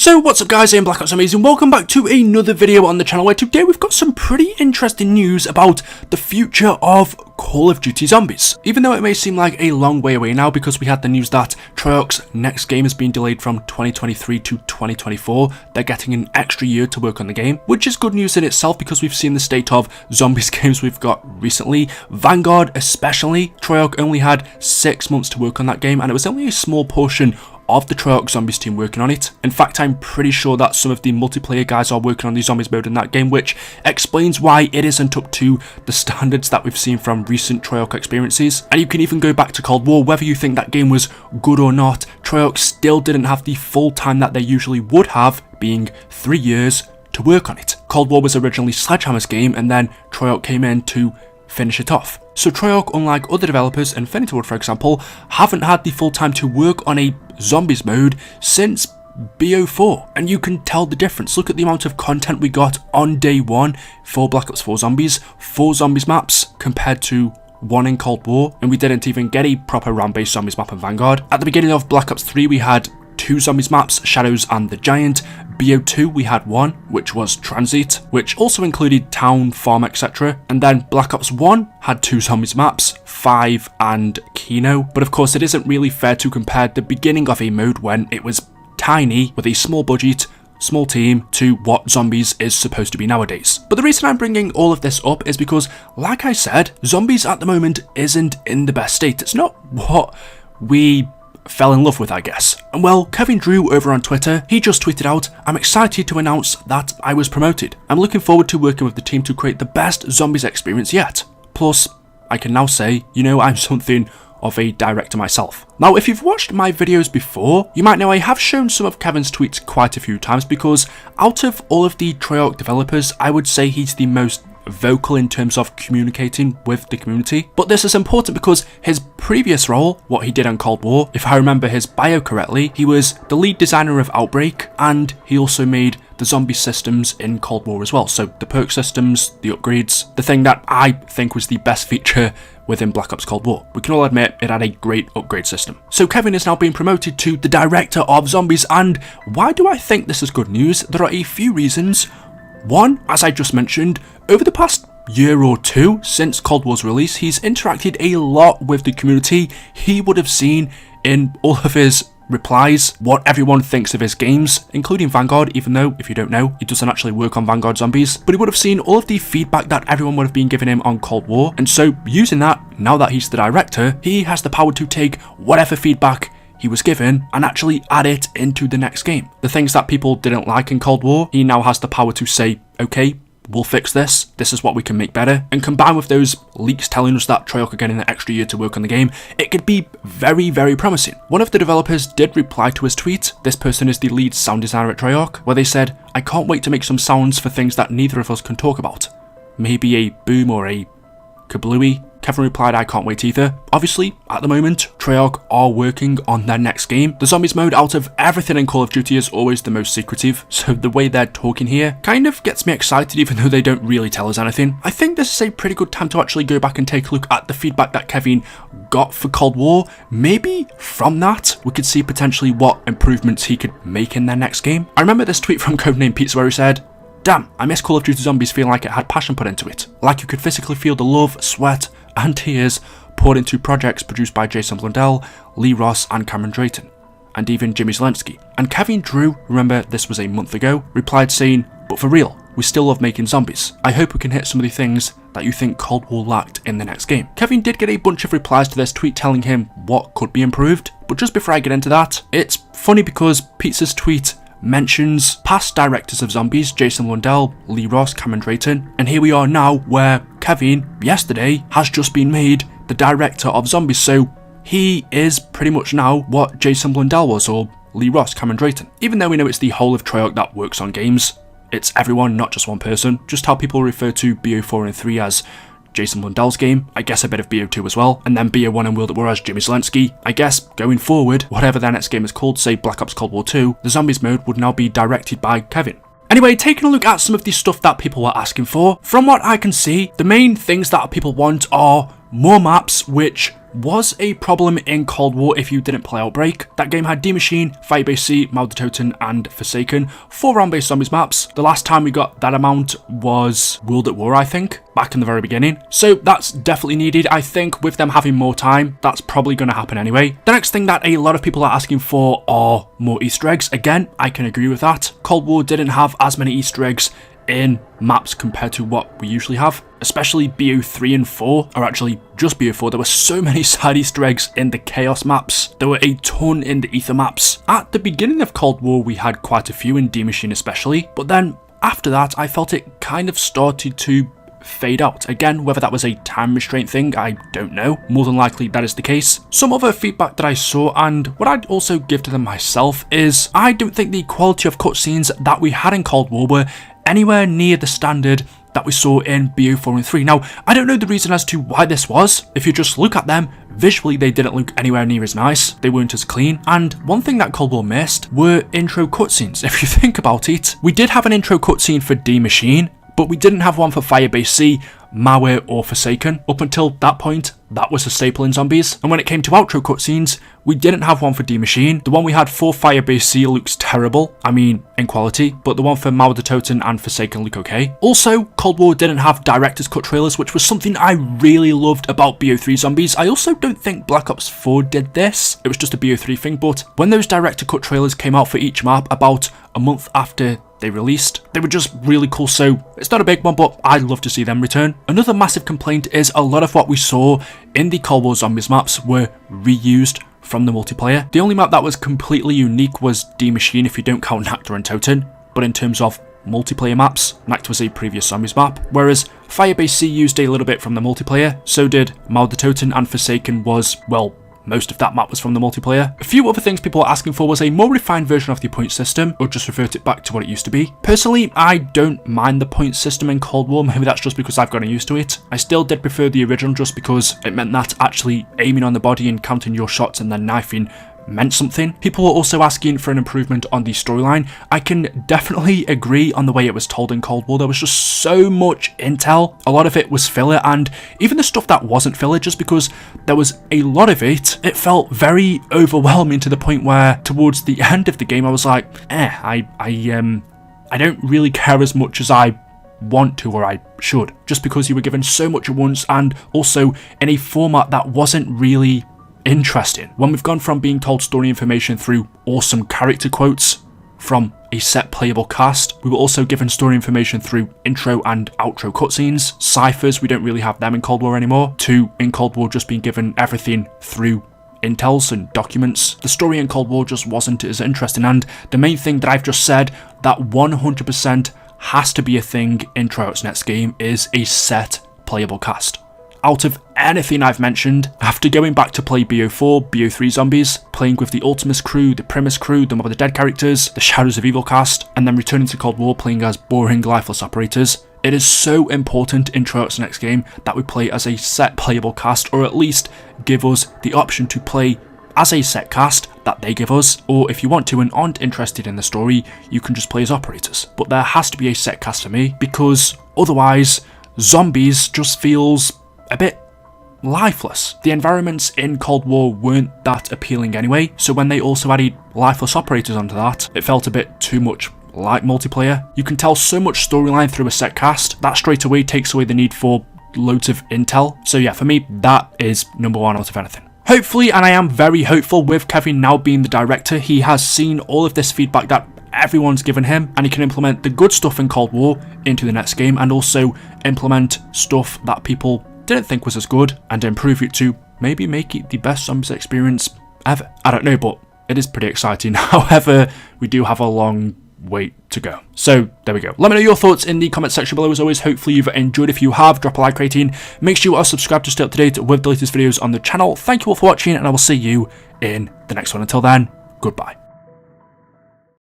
So what's up guys, I'm Black Ops Zombies and welcome back to another video on the channel where today we've got some pretty interesting news about the future of Call of Duty Zombies. Even though it may seem like a long way away now because we had the news that Treyarch's next game has been delayed from 2023 to 2024, they're getting an extra year to work on the game, which is good news in itself because we've seen the state of Zombies games we've got recently. Vanguard especially, Treyarch only had 6 months to work on that game and it was only a small portion of the Treyarch Zombies team working on it. In fact, I'm pretty sure that some of the multiplayer guys are working on the Zombies mode in that game, which explains why it isn't up to the standards that we've seen from recent Treyarch experiences. And you can even go back to Cold War, whether you think that game was good or not, Treyarch still didn't have the full time that they usually would have, being 3 years, to work on it. Cold War was originally Sledgehammer's game and then Treyarch came in to finish it off. So Treyarch, unlike other developers, Infinity Ward for example, haven't had the full time to work on a Zombies mode since BO4, and you can tell the difference. Look at the amount of content we got on day one for Black Ops 4 Zombies, 4 Zombies maps compared to 1 in Cold War, and we didn't even get a proper round-based Zombies map in Vanguard. At the beginning of Black Ops 3 we had 2 Zombies maps, Shadows and the Giant. BO2 we had 1, which was Transit, which also included Town, Farm, etc. And then Black Ops 1 had 2 Zombies maps, 5 and Kino. But of course it isn't really fair to compare the beginning of a mode when it was tiny, with a small budget, small team, to what Zombies is supposed to be nowadays. But the reason I'm bringing all of this up is because, like I said, Zombies at the moment isn't in the best state. It's not what we fell in love with, I guess. And well, Kevin Drew over on Twitter, he just tweeted out, "I'm excited to announce that I was promoted. I'm looking forward to working with the team to create the best Zombies experience yet. Plus, I can now say, you know, I'm something of a director myself." Now, if you've watched my videos before, you might know I have shown some of Kevin's tweets quite a few times because out of all of the Treyarch developers, I would say he's the most vocal in terms of communicating with the community. But this is important because his previous role, what he did on Cold War, if I remember his bio correctly, he was the lead designer of Outbreak and he also made the zombie systems in Cold War as well. So the perk systems, the upgrades, the thing that I think was the best feature within Black Ops Cold War. We can all admit it had a great upgrade system. So Kevin is now being promoted to the director of Zombies, and why do I think this is good news? There are a few reasons. One, as I just mentioned, over the past year or two since Cold War's release, he's interacted a lot with the community. He would have seen in all of his replies what everyone thinks of his games, including Vanguard, even though, if you don't know, he doesn't actually work on Vanguard Zombies. But he would have seen all of the feedback that everyone would have been giving him on Cold War, and so using that, now that he's the director, he has the power to take whatever feedback he was given and actually add it into the next game. The things that people didn't like in Cold War, he now has the power to say, okay, we'll fix this, this is what we can make better. And combined with those leaks telling us that Treyarch are getting an extra year to work on the game, it could be very, very promising. One of the developers did reply to his tweet. This person is the lead sound designer at Treyarch, where they said, "I can't wait to make some sounds for things that neither of us can talk about. Maybe a boom or a kablooey." Kevin replied, "I can't wait either." Obviously, at the moment, Treyarch are working on their next game. The Zombies mode out of everything in Call of Duty is always the most secretive, so the way they're talking here kind of gets me excited even though they don't really tell us anything. I think this is a pretty good time to actually go back and take a look at the feedback that Kevin got for Cold War. Maybe from that, we could see potentially what improvements he could make in their next game. I remember this tweet from Codename Pizza where he said, "Damn, I miss Call of Duty Zombies feeling like it had passion put into it. Like you could physically feel the love, sweat, and tears poured into projects produced by Jason Blundell, Lee Ross, and Cameron Drayton, and even Jimmy Zelensky." And Kevin Drew, remember this was a month ago, replied saying, "But for real, we still love making zombies. I hope we can hit some of the things that you think Cold War lacked in the next game." Kevin did get a bunch of replies to this tweet telling him what could be improved, but just before I get into that, it's funny because Pizza's tweet mentions past directors of Zombies, Jason Blundell, Lee Ross, Cameron Drayton, and here we are now where Kevin, yesterday, has just been made the director of Zombies, so he is pretty much now what Jason Blundell was, or Lee Ross, Cameron Drayton. Even though we know it's the whole of Treyarch that works on games, it's everyone, not just one person. Just how people refer to BO4 and 3 as Jason Blundell's game, I guess a bit of BO2 as well, and then BO1 and World at War as Jimmy Zelensky. I guess, going forward, whatever their next game is called, say Black Ops Cold War 2, the Zombies mode would now be directed by Kevin. Anyway, taking a look at some of the stuff that people were asking for, from what I can see, the main things that people want are more maps which was a problem in Cold War if you didn't play Outbreak. That game had Die Maschine, Firebase C, Mal der Toten, and Forsaken, 4 round-based zombies maps. The last time we got that amount was World at War, I think, back in the very beginning. So that's definitely needed. I think with them having more time, that's probably going to happen anyway. The next thing that a lot of people are asking for are more Easter eggs. Again, I can agree with that. Cold War didn't have as many Easter eggs in maps compared to what we usually have, especially BO3 and 4, or actually just BO4. There were so many side Easter eggs in the Chaos maps. There were a ton in the Ether maps. At the beginning of Cold War, we had quite a few in Die Maschine especially, but then after that, I felt it kind of started to fade out. Again, whether that was a time restraint thing, I don't know. More than likely that is the case. Some other feedback that I saw, and what I'd also give to them myself, is I don't think the quality of cutscenes that we had in Cold War were anywhere near the standard that we saw in BO4 and 3. Now, I don't know the reason as to why this was. If you just look at them, visually they didn't look anywhere near as nice, they weren't as clean, and one thing that Cold War missed were intro cutscenes. If you think about it, we did have an intro cutscene for Die Maschine, but we didn't have one for Firebase C, Malware, or Forsaken. Up until that point, that was a staple in zombies. And when it came to outro cutscenes, we didn't have one for Die Maschine. The one we had for Firebase C looks terrible, I mean, in quality, but the one for Mal der Toten and Forsaken look okay. Also, Cold War didn't have director's cut trailers, which was something I really loved about BO3 zombies. I also don't think Black Ops 4 did this. It was just a BO3 thing, but when those director cut trailers came out for each map about a month after they released, they were just really cool, so it's not a big one, but I'd love to see them return. Another massive complaint is a lot of what we saw in the Cold War Zombies maps were reused from the multiplayer. The only map that was completely unique was Die Maschine if you don't count Nacht and Toten, but in terms of multiplayer maps, Nacht was a previous Zombies map, whereas Firebase C used a little bit from the multiplayer, so did Mal der Toten, and Forsaken was, well, most of that map was from the multiplayer. A few other things people were asking for was a more refined version of the point system, or just revert it back to what it used to be. Personally, I don't mind the point system in Cold War, maybe that's just because I've gotten used to it. I still did prefer the original just because it meant that actually aiming on the body and counting your shots and then knifing meant something. People were also asking for an improvement on the storyline. I can definitely agree on the way it was told in Cold War. There was just so much intel. A lot of it was filler, and even the stuff that wasn't filler, just because there was a lot of it, it felt very overwhelming to the point where towards the end of the game I was like, I don't really care as much as I want to or I should, just because you were given so much at once and also in a format that wasn't really interesting. When we've gone from being told story information through awesome character quotes from a set playable cast, we were also given story information through intro and outro cutscenes. Ciphers, we don't really have them in Cold War anymore, to in Cold War just being given everything through intels and documents. The story in Cold War just wasn't as interesting, and the main thing that I've just said that 100% has to be a thing in Tryout's next game is a set playable cast. Out of anything I've mentioned, after going back to play BO4, BO3 zombies, playing with the Ultimus crew, the Primus crew, the Mob of the Dead characters, the Shadows of Evil cast, and then returning to Cold War playing as boring, lifeless operators, it is so important in Tryout's next game that we play as a set playable cast, or at least give us the option to play as a set cast that they give us, or if you want to and aren't interested in the story, you can just play as operators. But there has to be a set cast for me, because otherwise, zombies just feels a bit lifeless. The environments in Cold War weren't that appealing anyway, so when they also added lifeless operators onto that, it felt a bit too much like multiplayer. You can tell so much storyline through a set cast, that straight away takes away the need for loads of intel. So yeah, for me, that is number one out of anything. Hopefully, and I am very hopeful with Kevin now being the director, he has seen all of this feedback that everyone's given him, and he can implement the good stuff in Cold War into the next game, and also implement stuff that people didn't think was as good and improve it to maybe make it the best zombies experience ever. I don't know, but it is pretty exciting. However, we do have a long wait to go. So there we go. Let me know your thoughts in the comment section below. As always, hopefully you've enjoyed. If you have, drop a like rating. Make sure you are subscribed to stay up to date with the latest videos on the channel. Thank you all for watching, and I will see you in the next one. Until then, goodbye.